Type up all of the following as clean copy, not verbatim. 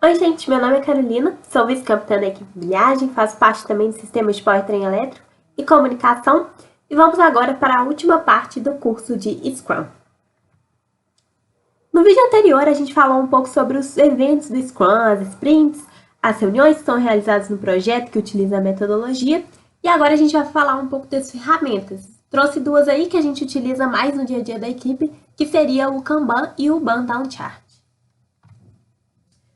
Oi gente, meu nome é Carolina, sou vice-capitã da equipe de bilhagem, faço parte também do sistema de powertrain elétrico e comunicação e vamos agora para a última parte do curso de Scrum. No vídeo anterior a gente falou um pouco sobre os eventos do Scrum, as sprints, as reuniões que são realizadas no projeto que utiliza a metodologia e agora a gente vai falar um pouco das ferramentas. Trouxe duas aí que a gente utiliza mais no dia a dia da equipe, que seria o Kanban e o Burndown Chart.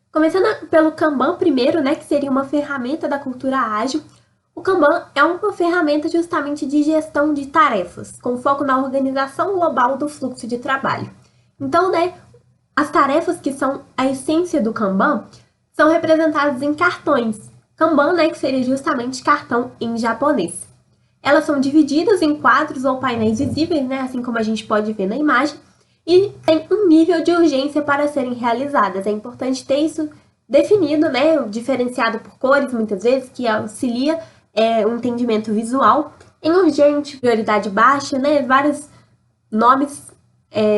Começando pelo Kanban primeiro, que seria uma ferramenta da cultura ágil. O Kanban é uma ferramenta justamente de gestão de tarefas, com foco na organização global do fluxo de trabalho. Então, as tarefas que são a essência do Kanban são representadas em cartões. Kanban, que seria justamente cartão em japonês. Elas são divididas em quadros ou painéis visíveis, assim como a gente pode ver na imagem, e tem um nível de urgência para serem realizadas. É importante ter isso definido, diferenciado por cores, muitas vezes, que auxilia o entendimento visual. Em urgente, prioridade baixa, vários nomes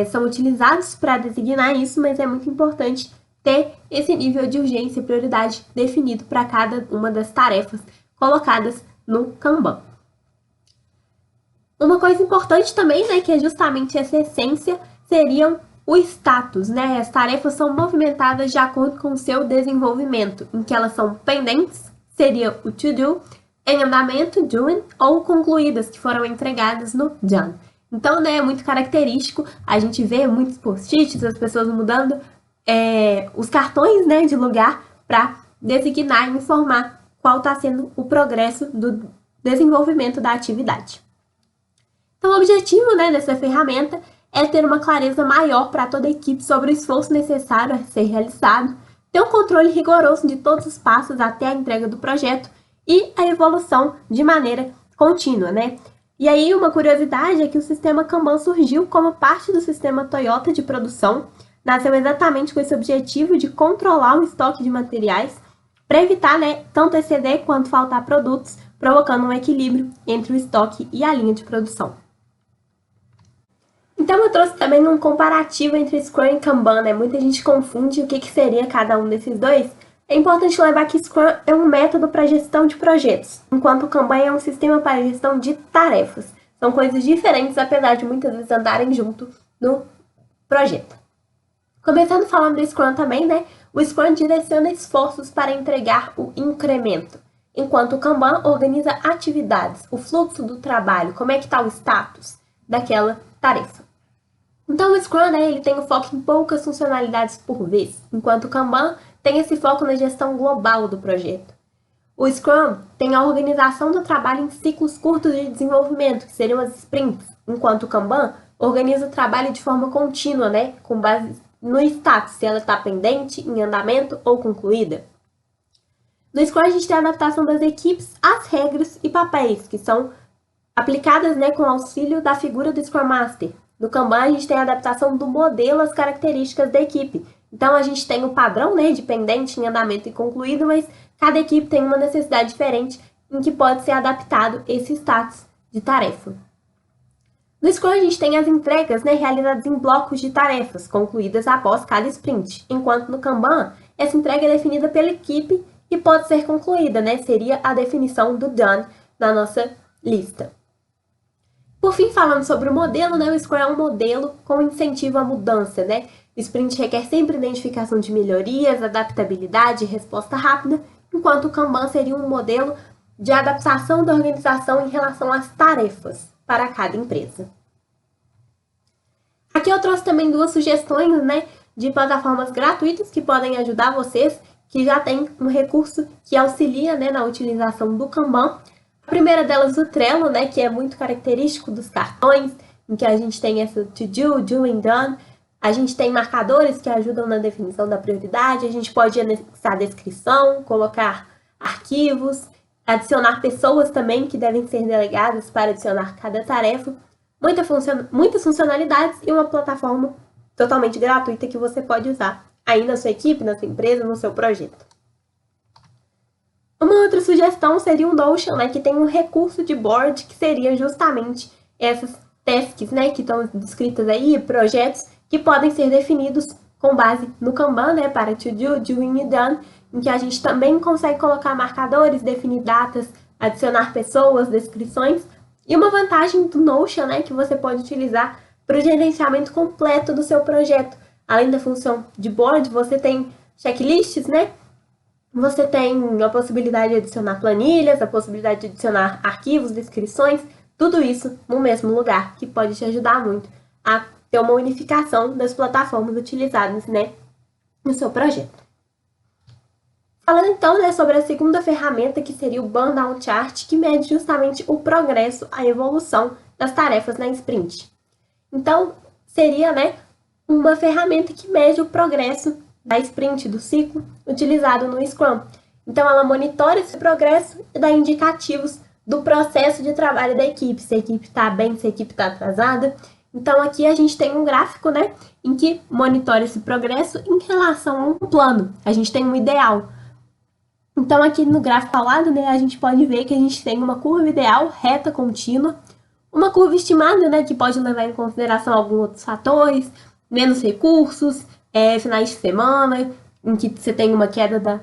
são utilizados para designar isso, mas é muito importante ter esse nível de urgência e prioridade definido para cada uma das tarefas colocadas no Kanban. Uma coisa importante também, que é justamente essa essência, seriam o status, As tarefas são movimentadas de acordo com o seu desenvolvimento, em que elas são pendentes, seria o to do, em andamento, doing, ou concluídas, que foram entregadas no done. Então, é muito característico, a gente vê muitos post-its, as pessoas mudando os cartões, de lugar para designar e informar qual está sendo o progresso do desenvolvimento da atividade. Então, o objetivo dessa ferramenta é ter uma clareza maior para toda a equipe sobre o esforço necessário a ser realizado, ter um controle rigoroso de todos os passos até a entrega do projeto e a evolução de maneira contínua, E aí, uma curiosidade é que o sistema Kanban surgiu como parte do sistema Toyota de produção, nasceu exatamente com esse objetivo de controlar o estoque de materiais para evitar, tanto exceder quanto faltar produtos, provocando um equilíbrio entre o estoque e a linha de produção. Então, eu trouxe também um comparativo entre Scrum e Kanban, Muita gente confunde o que seria cada um desses dois. É importante lembrar que Scrum é um método para gestão de projetos, enquanto o Kanban é um sistema para gestão de tarefas. São coisas diferentes, apesar de muitas vezes andarem junto no projeto. Começando falando do Scrum também, O Scrum direciona esforços para entregar o incremento, enquanto o Kanban organiza atividades, o fluxo do trabalho, como é que está o status daquela tarefa. Então, o Scrum, ele tem o foco em poucas funcionalidades por vez, enquanto o Kanban tem esse foco na gestão global do projeto. O Scrum tem a organização do trabalho em ciclos curtos de desenvolvimento, que seriam as sprints, enquanto o Kanban organiza o trabalho de forma contínua, com base no status, se ela está pendente, em andamento ou concluída. No Scrum, a gente tem a adaptação das equipes às regras e papéis, que são aplicadas com o auxílio da figura do Scrum Master. No Kanban, a gente tem a adaptação do modelo às características da equipe. Então, a gente tem o padrão de pendente, em andamento e concluído, mas cada equipe tem uma necessidade diferente em que pode ser adaptado esse status de tarefa. No Scrum, a gente tem as entregas realizadas em blocos de tarefas, concluídas após cada sprint, enquanto no Kanban, essa entrega é definida pela equipe e pode ser concluída, Seria a definição do done na nossa lista. Por fim, falando sobre o modelo, o Scrum é um modelo com incentivo à mudança, O sprint requer sempre identificação de melhorias, adaptabilidade e resposta rápida, enquanto o Kanban seria um modelo de adaptação da organização em relação às tarefas para cada empresa. Aqui eu trouxe também duas sugestões, de plataformas gratuitas que podem ajudar vocês, que já tem um recurso que auxilia, na utilização do Kanban. A primeira delas, o Trello, que é muito característico dos cartões, em que a gente tem essa to do, doing, done. A gente tem marcadores que ajudam na definição da prioridade, a gente pode anexar descrição, colocar arquivos, adicionar pessoas também que devem ser delegadas para adicionar cada tarefa. Muitas funcionalidades e uma plataforma totalmente gratuita que você pode usar aí na sua equipe, na sua empresa, no seu projeto. Uma outra sugestão seria o Notion, que tem um recurso de board que seria justamente essas tasks, que estão descritas aí, projetos que podem ser definidos com base no Kanban, né, para to do, doing e done, em que a gente também consegue colocar marcadores, definir datas, adicionar pessoas, descrições, e uma vantagem do Notion, né, que você pode utilizar para o gerenciamento completo do seu projeto. Além da função de board, você tem checklists, né? Você tem a possibilidade de adicionar planilhas, a possibilidade de adicionar arquivos, descrições, tudo isso no mesmo lugar, que pode te ajudar muito a ter uma unificação das plataformas utilizadas, né, no seu projeto. Falando então, né, sobre a segunda ferramenta, que seria o Burnout Chart, que mede justamente o progresso, a evolução das tarefas na sprint. Então, seria, né, uma ferramenta que mede o progresso da sprint, do ciclo, utilizado no Scrum. Então, ela monitora esse progresso e dá indicativos do processo de trabalho da equipe, se a equipe está bem, se a equipe está atrasada. Então, aqui a gente tem um gráfico, né, em que monitora esse progresso em relação a um plano. A gente tem um ideal. Então, aqui no gráfico ao lado, né, a gente pode ver que a gente tem uma curva ideal, reta, contínua, uma curva estimada, né, que pode levar em consideração alguns outros fatores, menos recursos, finais de semana, em que você tem uma queda da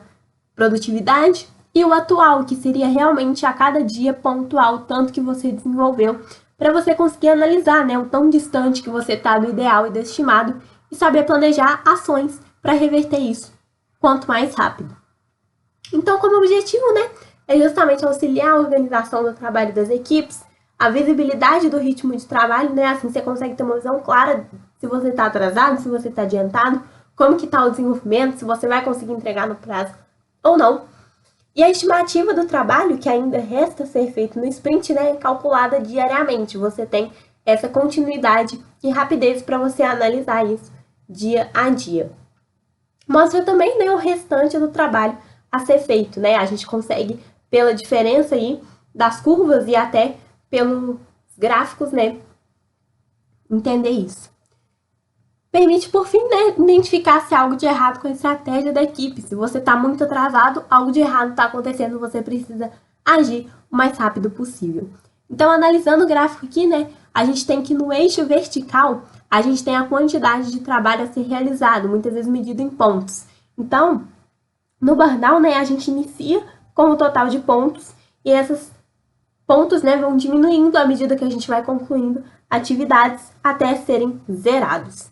produtividade, e o atual, que seria realmente a cada dia pontual, tanto que você desenvolveu, para você conseguir analisar, né, o tão distante que você está do ideal e do estimado, e saber planejar ações para reverter isso quanto mais rápido. Então, como objetivo, né, é justamente auxiliar a organização do trabalho das equipes, a visibilidade do ritmo de trabalho, né, assim você consegue ter uma visão clara se você está atrasado, se você está adiantado, como que está o desenvolvimento, se você vai conseguir entregar no prazo ou não. E a estimativa do trabalho, que ainda resta ser feito no sprint, né, é calculada diariamente. Você tem essa continuidade e rapidez para você analisar isso dia a dia. Mostra também, né, o restante do trabalho a ser feito, né? A gente consegue, pela diferença aí das curvas e até pelos gráficos, né, entender isso. Permite, por fim, né, identificar se há algo de errado com a estratégia da equipe. Se você está muito atrasado, algo de errado está acontecendo, você precisa agir o mais rápido possível. Então, analisando o gráfico aqui, né, a gente tem que no eixo vertical, a gente tem a quantidade de trabalho a ser realizado, muitas vezes medido em pontos. Então, no Burndown, né, a gente inicia com o total de pontos e esses pontos, né, vão diminuindo à medida que a gente vai concluindo atividades até serem zerados.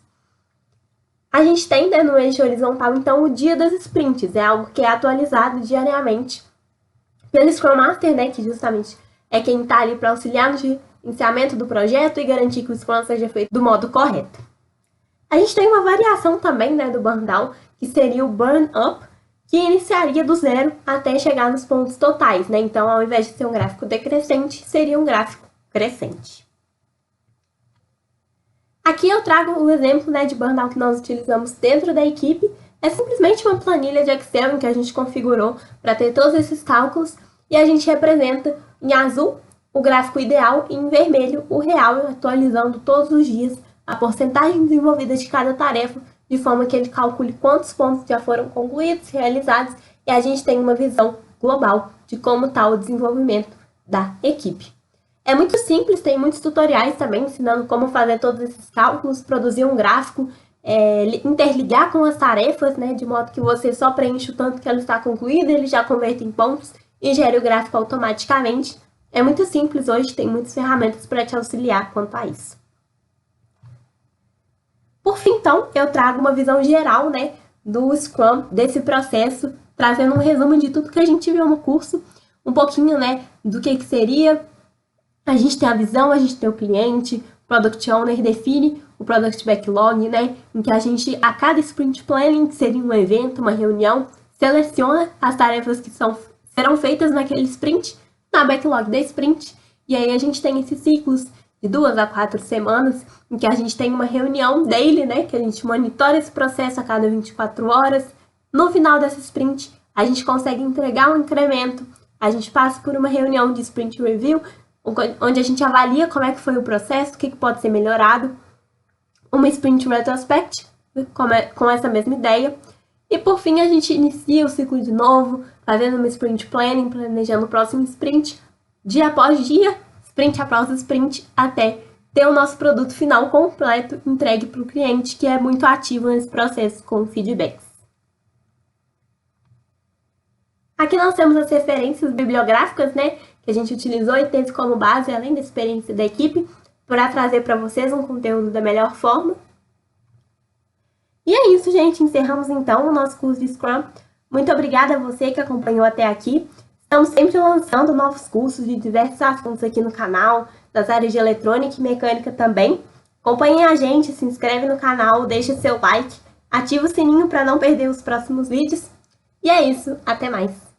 A gente tem, né, no eixo horizontal, então, o dia das sprints. É algo que é atualizado diariamente pelo Scrum Master, né, que justamente é quem está ali para auxiliar no gerenciamento do projeto e garantir que o Scrum seja feito do modo correto. A gente tem uma variação também, né, do Burndown, que seria o Burn Up, que iniciaria do zero até chegar nos pontos totais, né? Então, ao invés de ser um gráfico decrescente, seria um gráfico crescente. Aqui eu trago o exemplo, né, de Burnout que nós utilizamos dentro da equipe. É simplesmente uma planilha de Excel em que a gente configurou para ter todos esses cálculos e a gente representa em azul o gráfico ideal e em vermelho o real, atualizando todos os dias a porcentagem desenvolvida de cada tarefa, de forma que ele calcule quantos pontos já foram concluídos, realizados, e a gente tem uma visão global de como está o desenvolvimento da equipe. É muito simples, tem muitos tutoriais também ensinando como fazer todos esses cálculos, produzir um gráfico, interligar com as tarefas, né, de modo que você só preenche o tanto que ela está concluída, ele já converte em pontos e gera o gráfico automaticamente. É muito simples hoje, tem muitas ferramentas para te auxiliar quanto a isso. Por fim, então, eu trago uma visão geral, né, do Scrum, desse processo, trazendo um resumo de tudo que a gente viu no curso, um pouquinho, né, do que seria. A gente tem a visão, a gente tem o cliente, o Product Owner define o Product Backlog, né, em que a gente, a cada Sprint Planning, que seria um evento, uma reunião, seleciona as tarefas que serão feitas naquele sprint, na backlog da sprint, e aí a gente tem esses ciclos de 2 a 4 semanas, em que a gente tem uma reunião daily, né, que a gente monitora esse processo a cada 24 horas. No final dessa sprint, a gente consegue entregar um incremento, a gente passa por uma reunião de Sprint Review, onde a gente avalia como é que foi o processo, o que pode ser melhorado, uma Sprint Retrospect, com essa mesma ideia, e por fim a gente inicia o ciclo de novo, fazendo uma Sprint Planning, planejando o próximo sprint, dia após dia, sprint após sprint, até ter o nosso produto final completo entregue para o cliente, que é muito ativo nesse processo com feedbacks. Aqui nós temos as referências bibliográficas, né, que a gente utilizou e teve como base, além da experiência da equipe, para trazer para vocês um conteúdo da melhor forma. E é isso, gente. Encerramos então o nosso curso de Scrum. Muito obrigada a você que acompanhou até aqui. Estamos sempre lançando novos cursos de diversos assuntos aqui no canal, das áreas de eletrônica e mecânica também. Acompanhem a gente, se inscreve no canal, deixa seu like, ativa o sininho para não perder os próximos vídeos. E é isso, até mais!